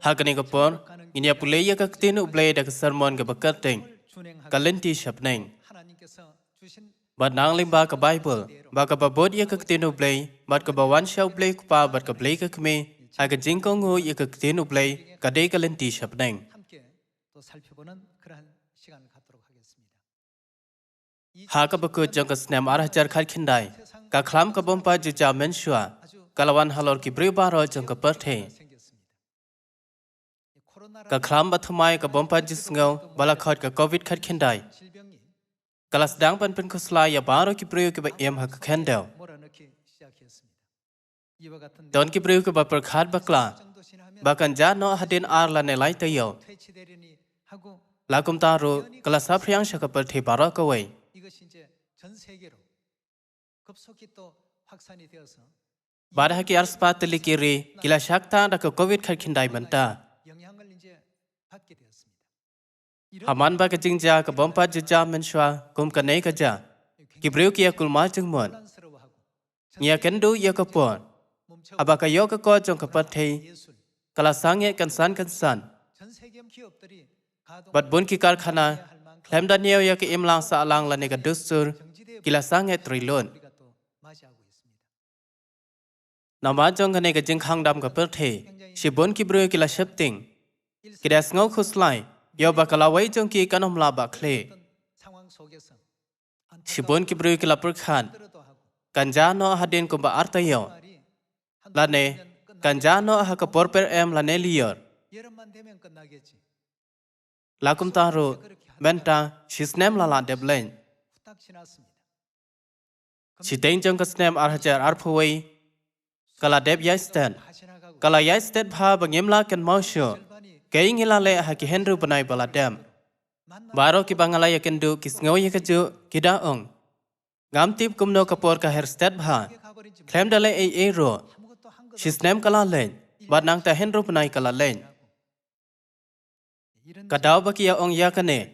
Hakani kapon, ini apulaya kaktin ublay dak sermon ke bakating, kalenti syapneng. Bad nang limba ke Bible, baka babod ya kaktin ublay, bad ke bawan sya ublay kupa bad ke blay ke kme, aga jingkongu ya kaktin ublay, kadai kalenti syapneng. Haka bakut jang ke snem arah jar khad khindai, ka khlam ke bompa juja mensyua, kalawan halor ki bribaro jang ke perthe. Ka khlam bathamai ka bompa jisngau bala khot ka covid khat khendai kalas dang pan pen khosla ya baro ki preyo ke ba em ha khendel don ki preyo ke ba par khat bakla bakan ja no hadin ar la ne lai tayo la kum ta ro kalas sa phriang sha ka par the baro ka wei bada ki arspat likiri kila shakta da ka covid khat khendai manta Haman ba kajing ja ka bompa juja menshwa kum ka nei ka ja kibreu kia kulma jengmon nia kendu ya ka pon aba ka yo ka ko jong ka pathei kala sange kan san bat bun ki karkhana khlem da neo ya ka imlang sa lang la ne ka dusur kila sange trilon nama jong ka nei ka jing khang dam ka pathei shibon kibreu kila shapting kidas ngau khuslai Yo bakalawai jong ki kanom la bakle. Shibon ki bru ki lapur khan. Kanjano hadin kumba arta yo. Lane kanjano ha ka porper em lane liyor. Lakum taro menta shisnem la deblen. Shitein jong ka snem arhajar arphuwei. Kala deb yaisten. Kala yaisten bha bangim la kan mausyo. Kaya ngilale haki Henry panai baladam. Baro ki bangalaya kendu kisngau ya keju kidaong. Ngam tip kumno kapor ka herstad bha. Klem dale ro. Shisnem kala len. Bad nang ta Henry panai kala len. Kadaw baki ya ong ya kane.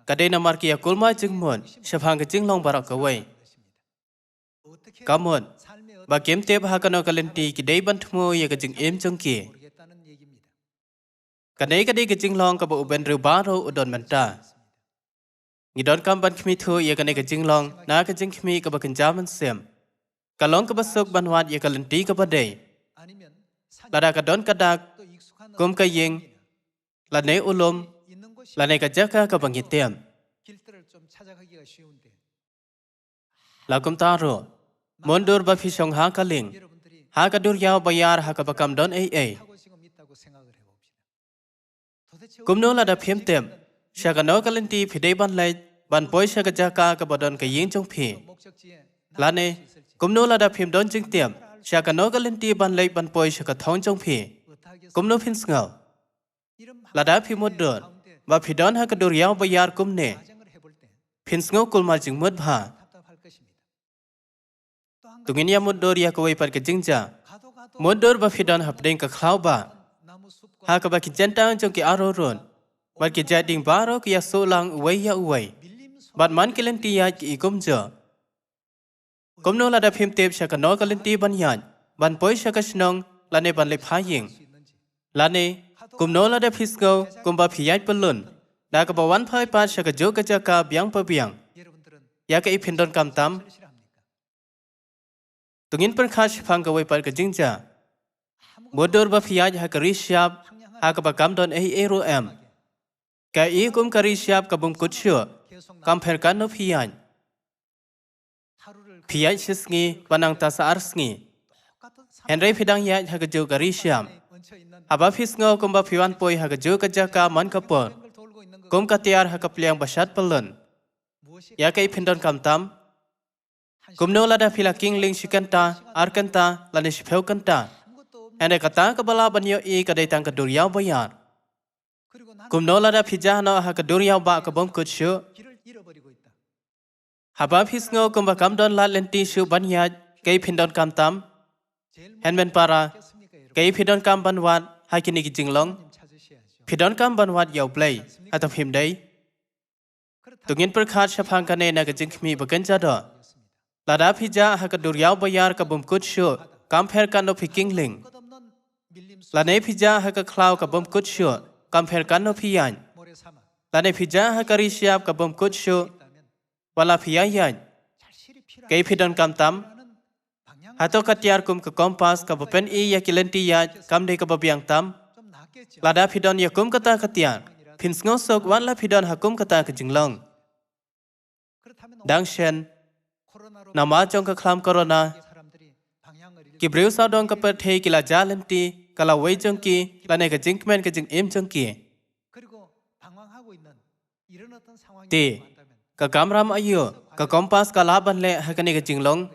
Kadai namar ki ya kulma jingmon. Syabhang ke jinglong barak kawai. Kamon. Bakim tip hakano kalenti kidai bantmu ya ke jing em jongki. Kadai kadai ke jinglong ka ba uben ru baro udon menta. Ngidon kam ban khmi thu ya kadai ke jinglong na ke jing khmi ka ba kenjaman sem. Kalong ka ba sok banwat ya kalenti ka ba dei. Lada ka don kadak kum ka ying la ne ulum la ne ka jaka ka ba ngitem. La kum taro mondur ba phishong ha kaling ha ka dur yaw bayar ha ka ba kam don ai. Kumno la da phim tem shaka no kalenti phidei ban lai ban poi shaka jaka ka badon ka yin chong phi lane kumno la da phim don jing tem shaka no kalenti ban lai ban poi shaka thong chong phi kumno phin ngau la da phim mod don ba phidon ha ka dur yaw bayar kumne phin ngau kulma jing mod bha tungin ya mod dor ya ko wei par ka jingja mod dor ba phidon hapdeng ka khlau ba ha ka ba ki jentang jong ki aroron bat ki jading baro ki ya solang uwai ya uwai bat man kelenti ya ki ikumjo kumno la da phim tep shaka no kelenti ban yan ban poi shaka snong lane ban le phaying lane kumno la da phisgo kumba phiyat pelun da ka ba wan phai pa shaka jo ka jaka byang pa byang ya ka ipindon kam tam tungin per khash phang ka wei par ka jingja bodor ba phiyat ha ka rishyap ha ka ba kam don ro em ka I kum ka rishyap ka bum kutshyo kam pher kan no phiyat phiyat shisngi banang ta sa arsngi henry phidang ya ha ka jo ka rishyam aba phisngo kum ba phiwan poi ha ka jo ka jaka man ka por kum ka tiar ha ka plyang bashat palon ya ka ipindon kam tam kumno la da phila king ling shikanta arkanta la ne shpheu kanta ene kata ka bala banyo I ka dai tang ka dur yaw bayar kumno la da phija no ha ka dur yaw ba ka bom kutshu haba phisngo kumba kam don la lenti shu banya kai phindon kam tam henmen para kai phidon kam banwat ha kini ki jinglong phidon kam banwat yaw play atam him dai tungin per khat shaphang ka ne na ka jingkhmi bakan ja do la da phija ha ka dur yaw bayar ka bom kutshu kam pher ka no phiking ling là nấy pizza hay cái cloud cả bom cốt sure compare cắn nó phi ảnh là nấy pizza hay cái rishap cả bom cốt sure và là phi ảnh cái phi đơn cam tam atau katiar kum ke kompas ke bepen I ya kilenti ya kam de ke babiang tam lada phi đơn ya kum kata katiar phin ngosok wan la phi đơn hakum kata ke jinglong dang shen nama trong ke khlam corona ki breu sa dong ke per the ki la jalenti kala wei jong ki la ne ke jingmen ke jing em jong ki ti ke kamram ayo ke kompas kala ban le ha ke ne ke jinglong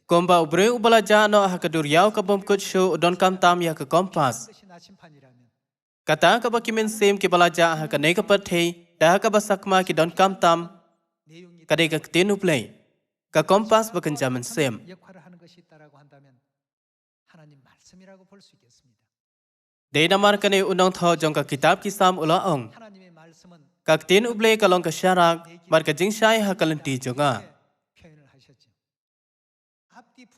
komba breu bala jano ha ke duryau ke bom kut shu don kam tam ya ke kompas kata ke bakimen sem ki bala ja ha ke ne ke per the da ke basakma ki don kam tam kade ke tenu play ke kompas bakan jaman sem de namar kane unong tho jong ka kitab ki sam ula ong ka tin uble ka long ka sharak mar ka jing shai ha kalanti jonga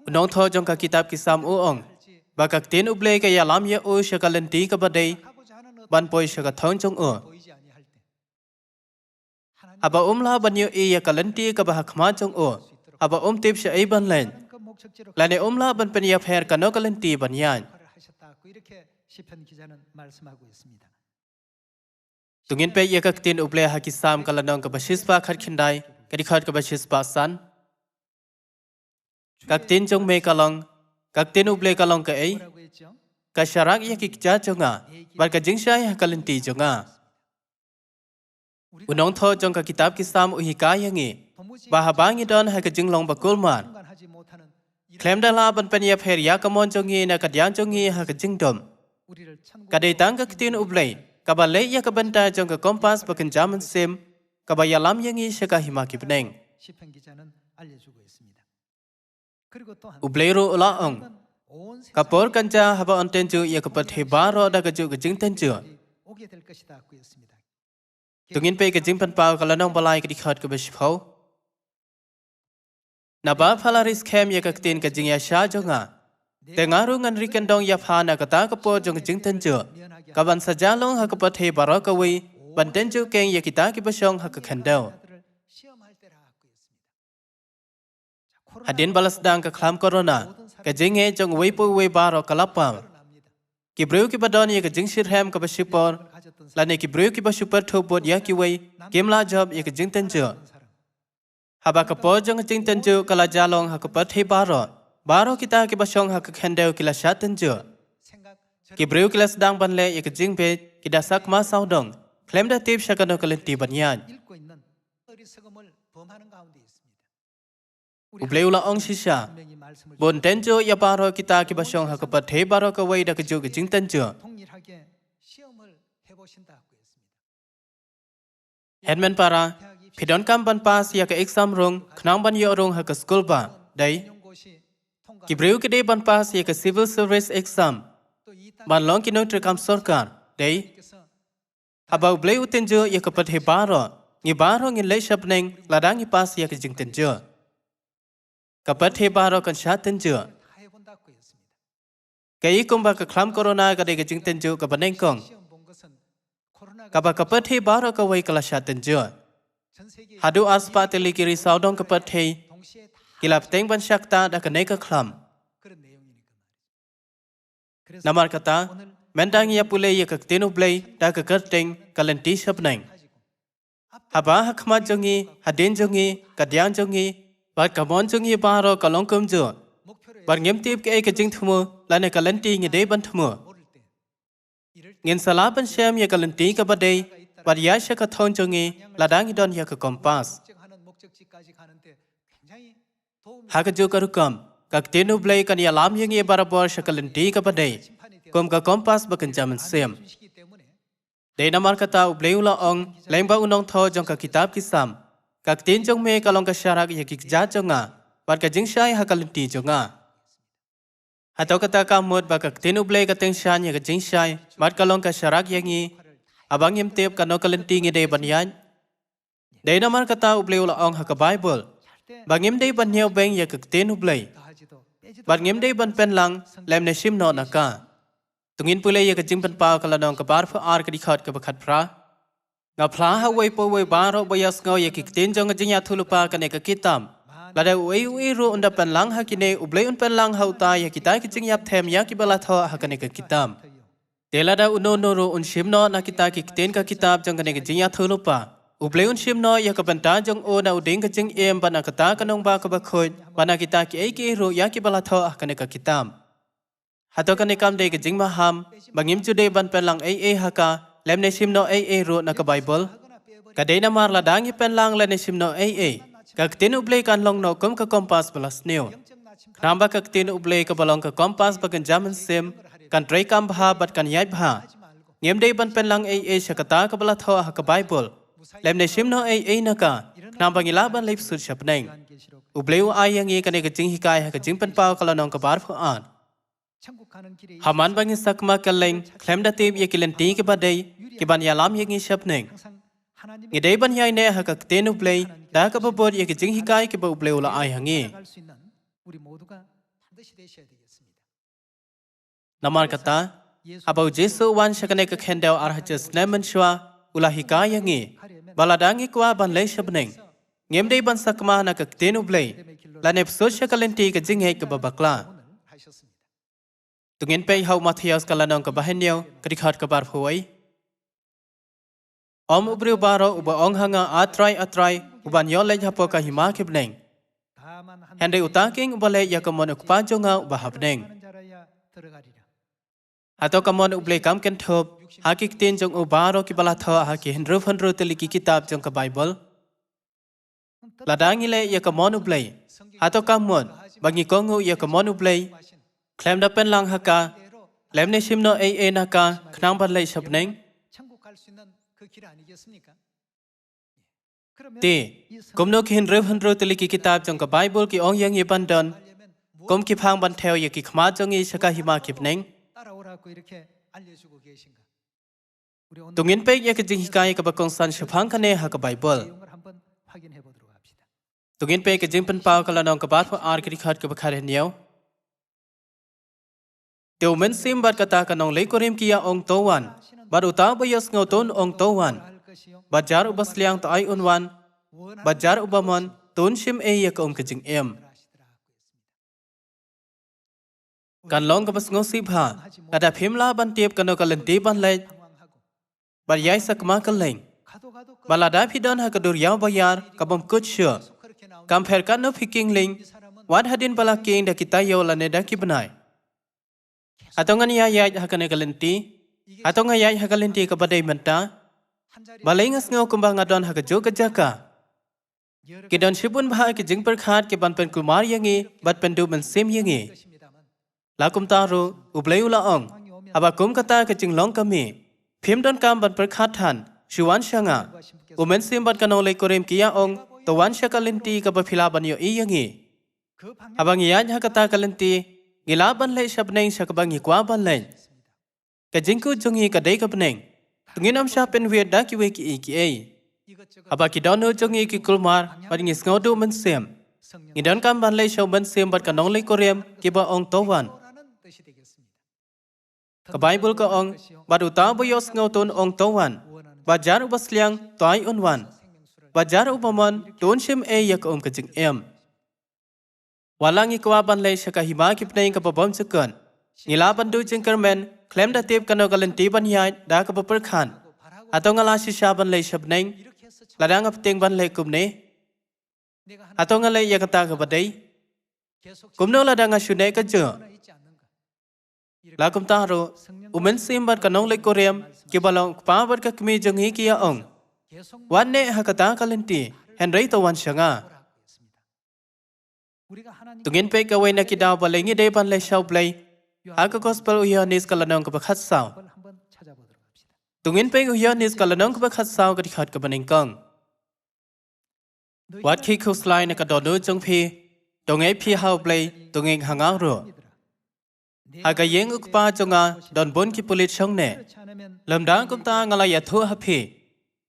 unong tho jong ka kitab ki sam u ong ba ka tin uble ka ya lam ye u sha kalanti ka badai ban poi sha ka thong jong u aba umla ban yo e ya kalanti ka ba khma jong u aba tip sha ai ban len la ne umla ban pen ya pher ka no kalanti ban yan tungin pe ya kak tin uble ha ki sam kala nong ka bashis pa khat khindai ka di khat ka bashis pa san kak tin jong me kalong kak tin uble kalong ka ai ka sharak ya ki cha jonga bar ka jing shai ha kalanti jonga unong tho jong ka kitab ki sam u hi ka yangi ba ha bangi don ha ka jing long ba kulman klem dala ban pen ya pher ya ka mon jongi na ka dyang jongi ha ka jing dom kadai tang ka tin ublei kabale ya ka banta jong ka kompas bakan jaman sem kabaya lam yangi shaka hima ki peneng ubleiro ula ong kapor kancha haba onten ju ya ka pathe baro da ka ju ka jing ten ju tungin pe ka jing pan pau kala nong balai ka dikhat ka besh phau naba phalaris khem ya ka tin ka jing ya sha jonga tengaru ngan riken dong ya phana ka ta ka po jong jing ten ju kaban sajalong ha ka pathe baro ka wi ban ten ju keng ya kita ki basong ha ka khandau hadin balas dang ka khlam corona ka jinge jong wi pu wi baro kalapam ki breu ki badon ya ka jing shir hem ka bashipor la ne ki breu ki bashupar thobot ya ki wi kemla job ya ka jing ten ju haba ka po jong jing ten ju kala jalong ha ka pathe baro kita ki basong ha ka khandau kila shatan ju ki breu kila sedang ban le ya ka jing pe ki da sak ma sau dong klem da tip shakano kalenti ban yan ubleu la ong shisha bon ten jo ya baro kita ki basong ha ka pathe baro ka wei da ka ju ka jing ten ju headman para phidon kam ban pas ya ka exam rong khnang ban yo rong ha ka school ba dai ki breu ki de ban pas ya ka civil service exam ban long ki nong trekam sarkar dai abau bleu ten jo ya ka pathe baro ngi baro ngi le shapneng la dang ngi pas ya ka jing ten jo ka pathe baro kan sha ten jo kai kumba ka khlam corona ka de ka jing ten jo ka baneng kong ka ba ka pathe baro ka wei kala sha ten jo hadu aspa teli ki ri saudong ka pathe kilap teng ban shakta da ka nei ka khlam namar kata mendang ya pule ya ka tenu play da ka kerteng kalanti shapneng haba hakma jongi hadin jongi kadyang jongi bat ka mon jongi baro kalong kum jo bar ngem tip ke ka jing thumu la ne kalanti ngi de ban thumu ngin sala ban shem ya kalanti ka badai bar ya sha ka thon jongi la dang don ya ka kompas ha ka jo karukam ka tenu play kan ya lam yangi barabor sha kalanti ka badai kom ka kompas bakan jaman sem de namar kata ubleu la ong lengba unong tho jong ka kitab ki sam ka tin jong me ka long ka sharak ya ki ja jonga bar ka jing shai ha kalanti jonga hato kata ka mod ba ka tin ublei ka teng shan ya ka jing shai bar ka long ka sharak yangi abang yem tep ka no kalanti ngi de ban yan de namar kata ubleu la ong ha ka bible bangim de ban neu beng ya ka tin ublei บัดเงียมได้บันเป็นลังแลมในชิมนอนนักกาตรงอินปุเลยยากจิงเป็นปาวกละนองกับบาร์ฟอาร์กดิขัดกับขัดพระงาพลาฮาไว้ปวยบาร์บยัสเงาอยากกิเตนจงจิงยาทุลุปากันเอกกิตามละได้อุยรูอันดับเป็นลังฮักินเนอุบเลยอันเป็นลังเฮาตายอยากกิตายกิจิงยับเทมยากิบลาทอฮักันเอกกิตามเดลาดาอุโนโนรูอุนชิมนอนักกิตากิเตนกับกิตาบจงกันเอกจิงยาทุลุปาอุบเลยอุนชิมนอยากกับเป็นตาจงโอนาอุดิงกับจิงเอ็มบันอักตากันองบากับบักคอยบันอักกิตากิเอกิรูยากิบลาทอฮักันเอกกิตามฮัตกันเอกามเดกจิงมาฮัมบางยิมจุดเดบันเป็นลังเอฮักาเลมในชิมนอเอรูนักไบเบิลกะเดนามาร์ลาดังยิเป็นลังเลในชิมนอเอกะกตินอุบเลยกันลงนอกุมกับคอมพาสบลัสเนียวนามบักกตินอุบเลยกับบลองกับคอมพาสบักันจามันเซมกันไตรกัมบาบัดกันย้ายบาเงียมเดบันเป็นลังชะกตากับบลาทอฮักไบเบิลเลมในชิมนอนักนามบังยิลาบันเลบสุดฉับเนงอุบเลยอายยังงี้กันเอกจิงฮิกายฮักจิงเป็นปาวกลานองกับบาร์ฟอ่านฮามันบังยิสักมากันเลงเคลมดาตีบยากิเลนตีกับบัดเดย์กับบันยาลามยังงี้ฉับเนงงี้ได้บันยายเนฮักเตนุบเลยดากับบบดยากิจิงฮิกายกับอุบเลยอุลาอายยังงี้นามาร์กตาอาบาวเจสุวันชักเนกเคนเดลอาร์ฮัจสเนมันชัวอุลาฮิกายยังงี้บาลาดังอีกว่าบันเลชับเนงเงียมได้บันสักมานักเตนุบเลยและในสุดชักเลนตีกับจิงเฮกับบักลาตุงินไปเฮามาเทียสกันละนองกับบ้านเนียวกระดิขัดกับบาร์ฟไว้อมอุบริวบาร์อุบองหังอาตรายอุบันยอลเลนฮับปกับหิมะเก็บเนงเฮนเดอุตากิงอุบเลยยากมอนอุกปาจงอาอุบฮับเนงฮัตโตกมอนอุบเลยกำกันทบฮักิกตินจงอุบาร์กิบลาทอฮักิฮินรูฟันรูตลิกิกิตาบจงกับไบเบิลลาดังอิเลยยากมอนอุบเลยฮัตโตกมอนบังยิกงอุยากมอนอุบเลยเคลมดับเป็นลังฮักกาเลมในชิมโนนักกาขนามบันเลยฉับเนงตีกุมโนกินเรื่องฮันรูตลิกิกิตาบจงกับไบเบิลกิองยังยีบันดอนกุมกิพังบันเทวยากิขมาจงอีชะกาหิมากิบเนงตุงินเป็กยากิจิงฮิกายกับบักงสันชพังคะเนฮักกับไบเบิลตุงินเป็กจิงเป็นปาวกลานองกับบาดพอาร์กิริขัดกับบักคาเรเนียวเดี๋ยวมันซิมบัดกตากันองเล็กกริมกิยาองโตวันบัดอุตาบยสเงาต้นองโตวันบัดจารุบัสเลียงต่อไออุนวันบัดจารุบมันต้นชิมยากอมกจิงกันลองกับบัสเงาสิบหากระดาพิมลาบันเทียบกันกันเลนตีบันเล็กบัดย้ายสักมากันเลงบัดลาได้พิดอนหากระดูยาวบยาร์กับบมกุดเชื่อกำเพรกันนพิกิงลิงวัดหัดินบลากิงเดกิตายโยลาเนดากิบนายatau ngan ya hakan ekalenti atau ngaya hakalenti ke badai menta balai ngas ngau kumbang adon hakajo ke jaka kidon shibun bah ke jing perkhat ke ban pen kumar yangi bat pendu men sim yangi lakum taru ublai ula ong aba kum kata ke jing long kami phim don kam ban perkhat than shuwan shanga umen sim bat kanole korem kia ong tawan shakalenti ke bafila ban yo i yangi abang ya hakata kalenti gila ban le shabneng shakbang ikwa ban le ka jingku jongi ka dei ka bneng tunginam sha pen we da ki we ki ai aba ki dono jongi ki kulmar ban ngis ngodu man sem ngidon kam ban le show ban sem bat ka nong le korem ki ba ong towan ka bible ka ong badu ta bo yos ngoton ong towan bajar ubasliang toy onwan bajar ubaman ton shim yak ka jing walang ikwa ban le shaka hima ki pnei ka babam chukon ngila ban du jingkermen klem da tip kano galenti ban yai da ka papar khan atong ala shisha ban le shabneng ladang ap ting ban le kumne atong ale yakata ka badai kumno ladang ashune ka jo la kum ta ro umen sim ban kanong le korem ki balong pa ban ka kmi jongi ki ya ong wan ne hakata kalenti henry to wan shanga tungin pe ka wena ki daw balengi de ban le shaw play aga gospel uyanis kalanong ka bakhat saw tungin pe uyanis kalanong ka bakhat saw ka dikhat ka baning kang wat ki khu slide na ka do no jong phi dong ai phi haw play tungin hangaw ro aga yeng ukpa jonga don bon ki pulit chong ne lamdang kum ta ngala ya thu ha phi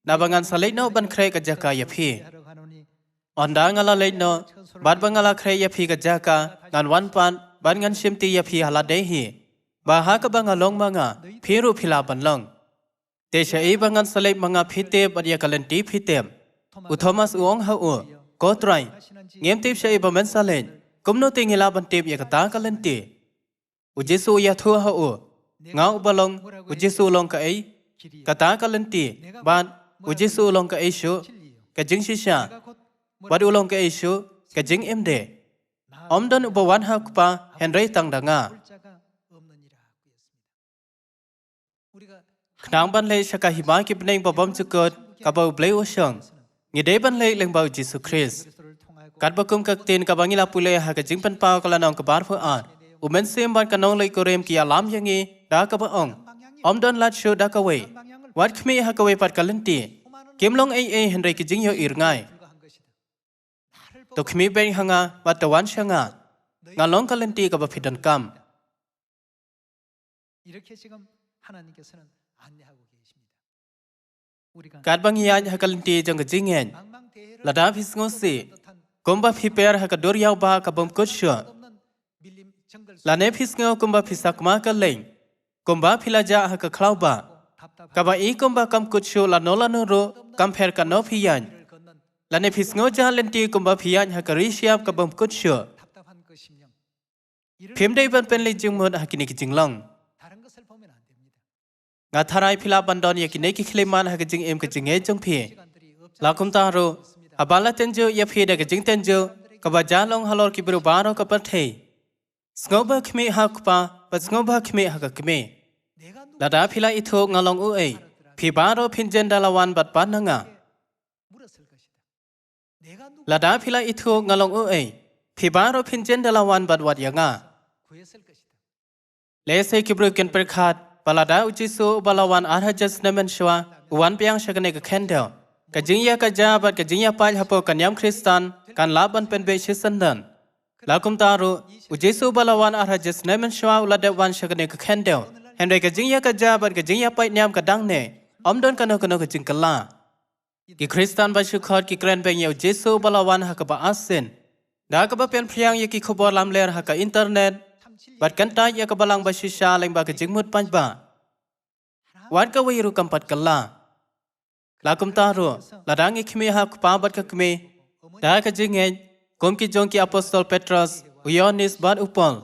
na bangan salai no ban khre ka jaka ya phi onda ngala le no bad bangala khre ya phi ka jaka ngan wan pan ban ngan sim ti ya phi hala de hi ba ha ka banga long manga phiru phila ban long te sha e bangan salai manga phite ba ya kalanti phitem u thomas uong ha u ko trai ngem tip sha e ba man salen kumno te ngila ban tip ya ka ta kalanti u jesu ya thu ha u ngau ba long u jesu long ka ei ka ta kalanti ban u jesu long ka ei shu ka jing shi sha ba du long ka ei shu ka jing em de om don u ba wan ha pa henry tang danga nang ban lei saka hi ba ki bneng ba bom chukot ka ba blei o shang ngi de ban lei leng ba jesu christ kat ba kum kak tin ka bangila pule ha ka jing pan pau kala nong ka bar phu an u men sem ban ka nong lei ko rem ki alam yangi da ka ba ong om don lat shu da ka we wat khmi ha ka we pat kalanti kim long ei henry ki jing yo ir ngai to khmi ben hanga wat tawan shanga ngalong kalanti ka ba phidan kam 이렇게 지금 하나님께서는 안내하고 계십니다. kat bang ya ha kalanti jong ka jing en la da phis ngo si komba phi per ha ka dor yaw ba ka bom ko shu la ne phis ngo komba phisak ma ka leng komba phila ja ha ka khlau ba ka ba e komba kam ko shu la no ro kam pher ka no phi yan la ne phis ngo ja lenti komba phi yan ha ka ri siap ka bom ko shu 답답한 그 심령 phim dei ban pen le jing mod ha kini ki jing long 다른 것을 보면 안 됩니다. nga tharai phila ban don ye ki ne ki khleman ha ka jing em ka jing e jong phi la kum ta ro abala ten jo ye phi da ka jing ten jo ka ba ja long halor ki bru ba ro ka pat thei snoba khme ha kpa pa snoba khme ha ka kme la da phila i tho nga long u ei phi ba ro phin jen da la wan bat pan nga 물었을 것이다. 내가 누구 la da phila i tho nga long u ei phi ba ro phin jen da la wan bat wat ya nga 구했을 것이다. le se ki bru ken per khat palada uchi so balawan arha jas namen shwa wan pyang shakane ka khendel ka jingya ka ja bat ka jingya pal hapo kan yam kristan kan laban pen be shisandan la kum ta ro uchi so balawan arha jas namen shwa ulade wan shakane ka khendel henre ka jingya ka ja bat ka jingya pai nyam ka dang ne om don kano ka jing kala ki kristan ba shu khot ki kren be yeu jesu balawan ha ka ba asen da ka ba pen phriang ye ki khobor lam ler ha ka internet bat kan ta ya ka balang ba shisha leng ba ka jingmut panj ba wat ka wiru kampat kala la kum ta ro la dang ik khme ha pa bat ka kme da ka jinge kom ki jong ki apostol petrus uyonis bat upol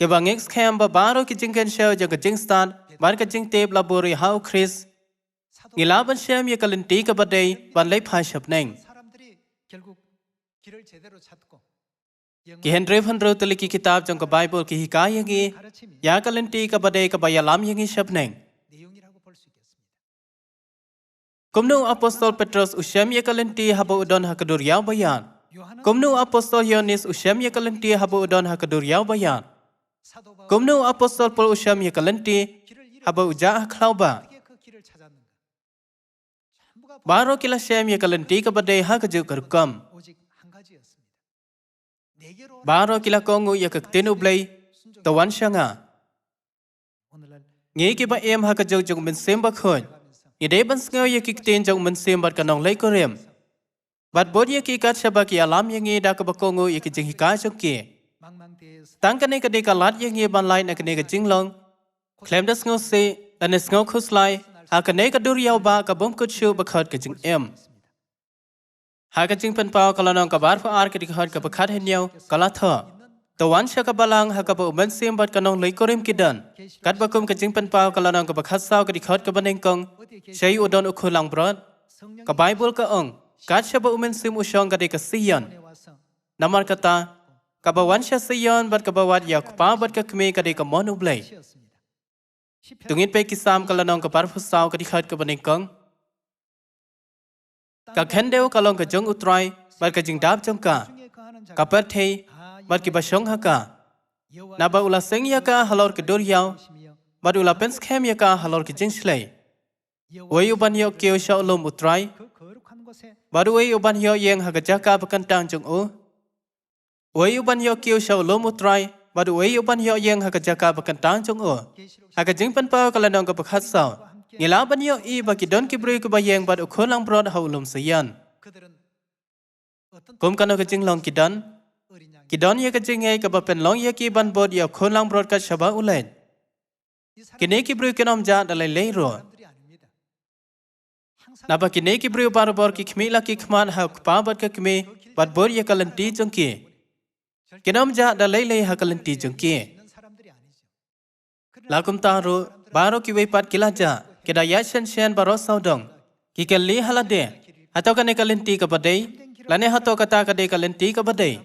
ke bang ex kham ba baro ki jingen show ja ka jingstan bar ka jing teb labori how chris ngila ban shem ye kalinti ka badai ban lei phai shap neng 사람들이 결국 길을 제대로 찾고 ki henry phan ro tali ki kitab jong ka bible ki hikay yangi 가르침이 ya kalinti ka badai ka bayalam yangi shap neng 내용이라고 볼 수 있겠습니다. kumnu apostol petrus ushem ye kalinti habo udon hakadur yaw bayan 요한은 kumnu apostol yonis ushem ye kalinti habo udon hakadur yaw bayan 사도 바울 kumnu apostol paul ushem ye kalinti 길을 잃어 habo uja khlau ba 어떻게 그 길을 찾았는가? 전부가 baro kila shem ye kalinti ka badai ha ka ju karkam 오직 한 가지였습니다. 내게로 baro kila kongu ye ka tenu blai tawan shanga 오늘날 nge ki ba em ha ka ju jong min sem ba khon ye de ban sngo ye ki ten jong min sem bat ka nong lei ko rem bat bod ye ki kat shaba ki alam ye nge da ka ba kongu ye ki jing hi ka jong ki 망망대해에서 tang ka ne ka de ka lat ye nge ban lai na ka ne ka jing long klem da sngo se an sngo khus lai ha ka ne ka dur yaw ba ka bom ku chu ba khat ka jing em ha ka jing pen pao ka la nong ka bar fa ar ka di khat ka ba khat hen yaw ka la tho to wan sha ka balang ha ka ba umen sem bat ka nong lei ko rem ki dan kat ba kum ka jing pen pao ka la nong ka ba khat saw ka di khat ka ba neng kong shei udon u khu lang brot 성령 ka bible ka ong kat sha ba umen sem u shong ka de ka siyan 에 와서 namar kata ka ba wan sha siyan bat ka ba wat ya pa bat ka kme ka de ka mon u blai 시였습니다. 시편 tungin pe ki sam ka la nong ka par fu saw ka di khat ka ba neng kong ka khen deu ka long ka jong utrai bat ka jing dap jong ka 중에 거하는 자 ka pat thei bat ki ba shong ha ka 여호와 na ba ula seng ya ka halor ka dur yaw 시며 bat ula pen schem ya ka halor ki jing shlei wei u ban yo keu sha lom utrai 그 거룩한 곳에 bat wei u ban yo yeng ha ka ja ka ba kan tang jong u wei u ban yo keu sha lom utrai bat wei u ban yo yeng ha ka ja ka ba kan tang jong u 계시록 ha ka jing pen pa ka la nong ka ba khat saw ngila ban yo i ba ki don ki bru ka ba yeng bat u khon lang brot ha ulum sayan 그들은 어떤 kum ka no ka jing long ki dan 어린 양의 Kidon ya kejingai kabapen long ya ki ban bod ya khon lang broadcast shaba ulen. Kini ki bru kenom ja dalai leiro. 사람들이 아닙니다. 항상 Napa kini ki bru barabor ki khmi la ki khman ha pa bat ka kmi bat bod ya kalanti jongki. Kenom ja dalai lei ha kalanti jongki. 있는 사람들이 아니죠. Lakum taru baro ki weipat kilaja kida ya shen baro saudong. Ki kali halade atau kane kalanti ka badai lane hato kata kade kalanti ka badai.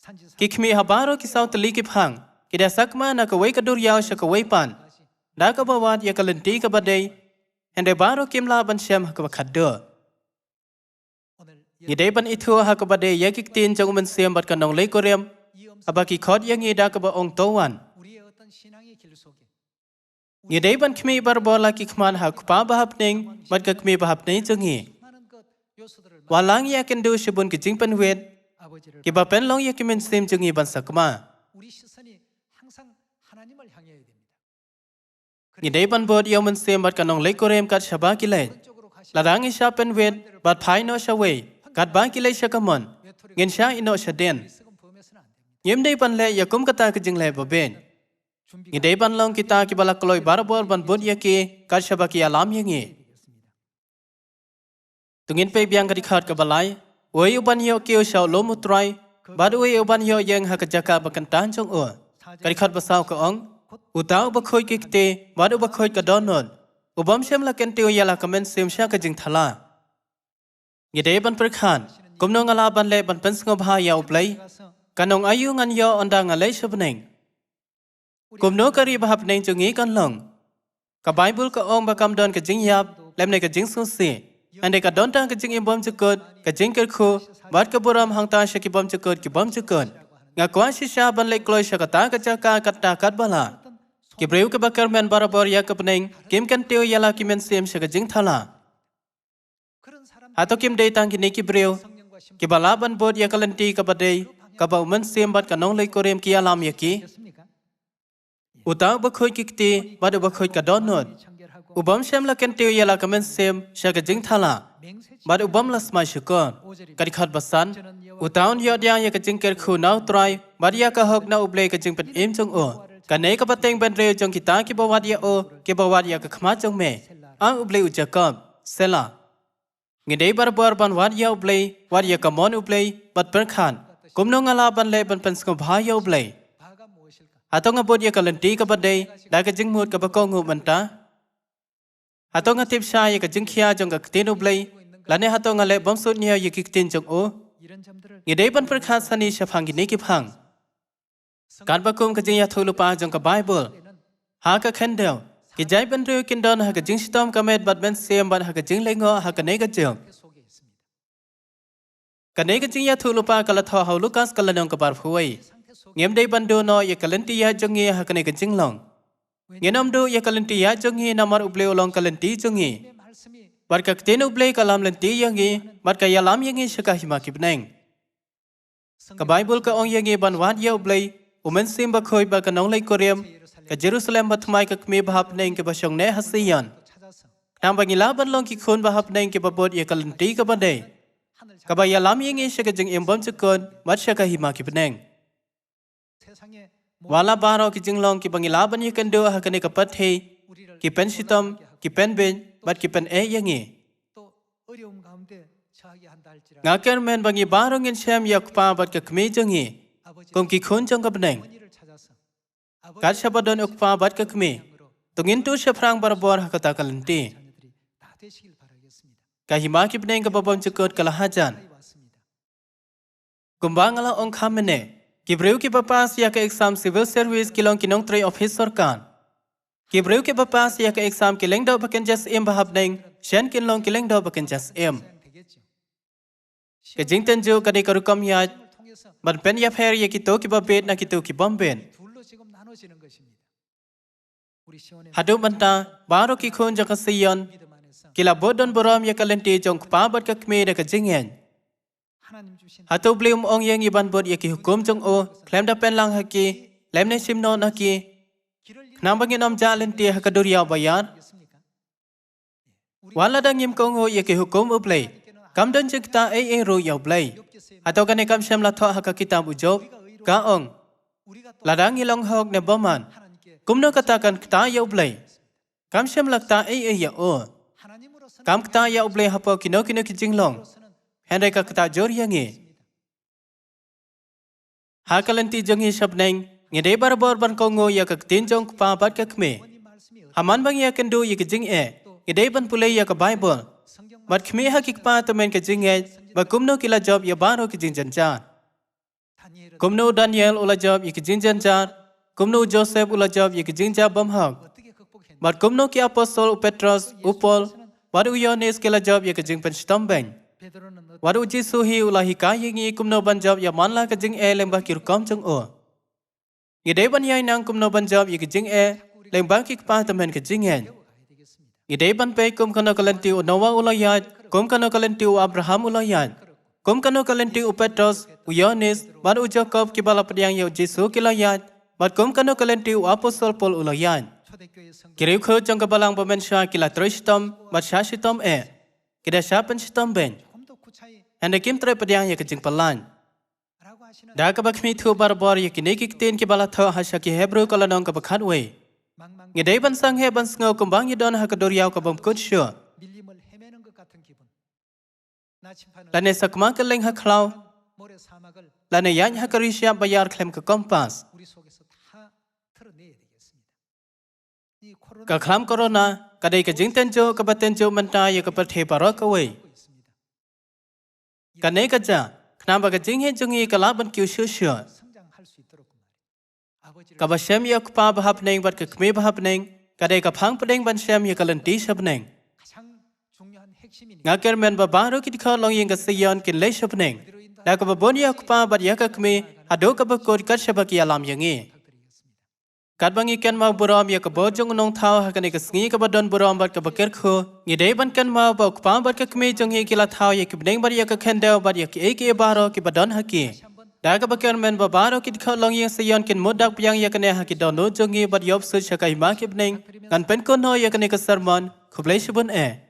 산지 Ki khmi ha baro ki sau tali ki phang kida sakma na ka wei ka dur yaw sha ka wei pan. Da ka bawat ya kalanti ka badai hende baro kimla ban shem ha ka khaddo. 오늘 Ngidai ban ithu ha ka badai ya ki tin jong man sem bat ka nong lei korem 이 음성 abaki khot ya ngi da ka ba ong towan. 우리의 어떤 신앙의 길 속에 Ngidai ban khmi bar bola ki khman ha pa ba hap ning bat ka khmi ba hap nei jongi. 많은 것 요소들을 Walang ya kan du shibun ki jing pan wet 아버지를 ki ba pen long ya ki men sem jongi ban sakma. 우리 시선이 항상 하나님을 향해야 됩니다. Ngidai ban bod ya man sem bat ka nong lei korem kat shaba ki lai. 오른쪽으로 가시 Ladang isha pen wet bat phai no sha wei kat ba ki lai sha kamon. Ngin sha ino sha den. 썩은 보험에서는 안 됩니다. Yem dei pan le ya kum kata ki jing lai ba ben. 준비가 Ngidai ban long kita ki bala kloi bar bor ban bod ya ki kat shaba ki alam ya ngi. 되겠습니다. Tungin pe biang ka dikhat ka balai. Wei uban yo ki shao lo mutrai. Bad wei uban yo yang ha ka jaka ba kan tan jong o. Ka dikhat ba sao ka ong. Utau ba khoi ki te bad ba khoi ka donon. Ubam shem la ken teo ya la kamen sem sha ka jing thala. Ngidai ban per khan. Kumno ngala ban le ban pen sngop ha ya uplai. 가서 Kanong ayu ngan yo onda ngalai shabneng. Kumno kari bahap neng jungi kan long. Ka Bible ka ong ba kam don ka jing yap, lem ne ka jing su si. Ande ka don tang ka jing im bom chukot, ka jing ker khu, bat ka buram hang ta sha ki bom chukot ki bom chukot. Nga kwa shi sha ban le kloi sha ka ta ka cha ka kat ta kat bala. Ki breu ka bakar men barabor ya ka pneng, kim kan teo yala ki men sem sha ka jing thala. 그런 사람 Hato kim dei tang ki ne ki breu, 성령과 심 ki bala ban bod ya kalanti ka badai, ka ba men sem bat ka nong le korem ki alam ya ki. 습니까? Utau ba khoi ki ti, bad ba khoi ka don non. 청결하고 Ubam shem la ken teo yala ka men sem sha ka jing thala. 맹세치 Bad ubam la smai shukon. Ka dikhat basan. Utaun yo dia ya ka jing ker khu nau trai, bad ya ka hok na uble ka jing pen im jong o. Ka nei ka pateng ben reu jong kita ki bawat ya o, ki bawat ya ka khma jong me. Ang uble ujakam, sela. Ngidei bar ban wat ya uble, wat ya ka mon uble, bat per khan. Kumno ngala ban le ban pen skop ha ya uble. 바가 무엇일까? Atau nga bod ya kalanti ka badai, da ka jing mut ka bakong hu banta. Atau nga tip sha ya ka jing khia jong ka ktin ublay, lane atau nga le bom sut niya ya ki ktin jong o. 이런 점들을 Ngidai ban per khan sani sha phang gini ki phang. Kan bakum ka jing ya thulu pa jong ka Bible. Ha ka khendel, ki jai ban reu kin don ha ka jing sitom ka met bat ben sem bat ha ka jing le ngo ha ka nei ka jong. 속에 있습니다. Ka nei ka jing ya thulu pa ka la tho ha Lukas ka la nong ka bar phuai. 상태 속에 Ngem dei ban do no ya kalanti ya jong ngi ha ka nei ka jing long. Ngenom do ya kalanti ya jong ngi namar uble ulong kalanti jong ngi. 의 말씀이 Bat ka ktin uble ka lam lanti ya ngi, bat ka ya lam ya ngi shaka hima ki bneng. Ka Bible ka ong ya ngi ban wat ya uble, umen sim ba khoi ba ka nong lei korem, ka Jerusalem ba thmai ka kmi ba hap neng ke ba shong ne hasiyan. 찾아서 Nam ba ngila ban long ki khon ba hap neng ke ba bod ya kalanti ka ba de. 하늘 Ka ba ya lam ya ngi shaka jing im bom chukon, bat shaka hima ki bneng. 세상에 Wala baro ki jing long ki ba ngila ban ya kan do ha ka ne ka pat hei, 우리를 ki pen sitom, ki pen ben, bat ki pen e ya ngi. 또 어려움 가운데 처하게 한다 할지라도 Ngaker men bangi barong in shem yak pa bat ka kmi jongi. 아버지 Kum ki khun jong ka bneng. 어머니를 찾아서 Kat shabadon ukpa bat ka kmi. Tungin tu shaprang barabor ha kata kalanti. 자녀들이 다 되시길 바라겠습니다. Ka hima ki bneng ka babam chukot ka lahajan. 가까이 왔습니다. Kumbang ala ong khamene. Ki breu ki papas ya ka exam civil service ki long ki nong tre office sarkan. Ki breu ki papas ya ka exam ki lengdaw baken jas im bahap neng. Shen kin long ki lengdaw baken jas im. 되겠죠. Ka jing ten jo ka de karukam ya. 시험을 통해서 Ban pen ya pher ya ki to ki babet na ki to ki bomben. 둘로 지금 나눠지는 것입니다. 우리 시원의 Hadu banta baro ki khun jaka siyon. 믿음 안에서 Kila bodon borom ya kalenti jong pa bat ka kmi da ka jingen. 하나님 주신 Hatu blium ong yang iban bod ya ki hukum jong o. Klem da pen lang haki. Lem ne sim non haki. 길을 Nam bangin om jalenti ha ka durya bayar. 이겠습니까? Wala dang yim kong ho ya ki hukum uplay. Kam don jikta ro ya uplay. Atau kan ekam shem la tho ha ka kitab ujob. 우리가 Ka ong 우리가 또 ladang ilong hok ne boman. 하나님께 Kumno katakan kta ya ublay. Kam shem lakta ya o. 하나님으로서는 Kam kta ya ublay hapo kino kino ki jinglong. Hendai ka kta jor yangi. Hakalanti jongi shabneng. Ngedei barabor ban kongo ya ka tin jong pa bat ka kme. 부모님 말씀이 Haman bang ya kendo ya ka jing e. Ngedei ban pulay ya ka Bible. 성경 Bat kme ha ki pa to men ka jing e. Ba kumno kila job ya baro ki jing janjan. 다니엘은 Kumno Daniel ula job ya ki jing janjan. Kumno Joseph ula job ya ki jing ja bam hok. 어떻게 극복했는지 Bat kumno ki apostol Petros upol. Wat u Yohanes kila job ya ka jing pen stombeng. 베드로는 Wat u Jisu hi ula hi ka yingi kumno ban job ya man la ka jing e lembah ki rukom jong o. Ngedei ban yai nang kumno ban job ya ki jing e lembah ki pa to men ka jing en. 배워가야 되겠습니다. Ngedei ban pe kum kano kalanti u Noah ula yat. Kum kano kalanti u Abraham ula yat. Kum kano kalanti u Petros u Yohanes. Bat u Jacob ki bala pediang ya u Jisu kila yat. Bat kum kano kalanti u apostol Paul ula yat. 초대교회 성도 Kiriu kheu trong kabalang pamensha kila trishtom bat shashitom e. Kida shapen shitom ben. 조금 더 구차히 Handa kim tre pediang ya kajing palan. 라고 하시는 Da kabakmi thu barbor ya kini kiktin ki bala tho hasha ki Hebrew kalanong kabakhat we. 망망 Ngedei ban sang he ban sngo kumbang yidon hakadoriaw kabam kutsyo. 밀림을 헤매는 것 같은 기분. 나침판을 Lane sakma kaling haklaw. 모래 사막을 Lane yan hakarisya bayar klem ka kompas. 우리 속에서 다 털어내야 되겠습니다. 이 코로나 Ka klam corona kadai kajing tenjo kabatenjo menta ya kapathe parok we. 고 있습니다. Kanai kaja knamba kajing he jungi kalaban kyu shusyo. 성장할 수 있도록 그 말이에요. 아버지를 Kabashem ya kupa bahap neng bat ka kme bahap neng. Kadai ka phang pedeng ban shem ya kalanti shab neng. 가장 중요한 핵심이니까 Ngaker men babaro ki dikhaw long yin ka siyon kin le shab neng. Da ka babon ya kupa bat ya ka kme hado ka bakor kat shabak ya lam yangi. 부탁드리겠습니다. Kat bangi ken mau buram ya ka bojong nong thao ha kane ka sngi ka badon buram bat ka bakir kho. Ngidei ban ken mau ba kupa bat ka kme jong hi kila thao ya ki bneng bat ya ka khendeo bat ya ki eke baro ki badon ha ki. Da ka bakir men babaro ki dikhaw long yin siyon kin modak pyang ya kane ha ki dono jong hi bat yob su shakai ma ki bneng. Ngan pen kon ho ya kane ka sermon khublei shibun e.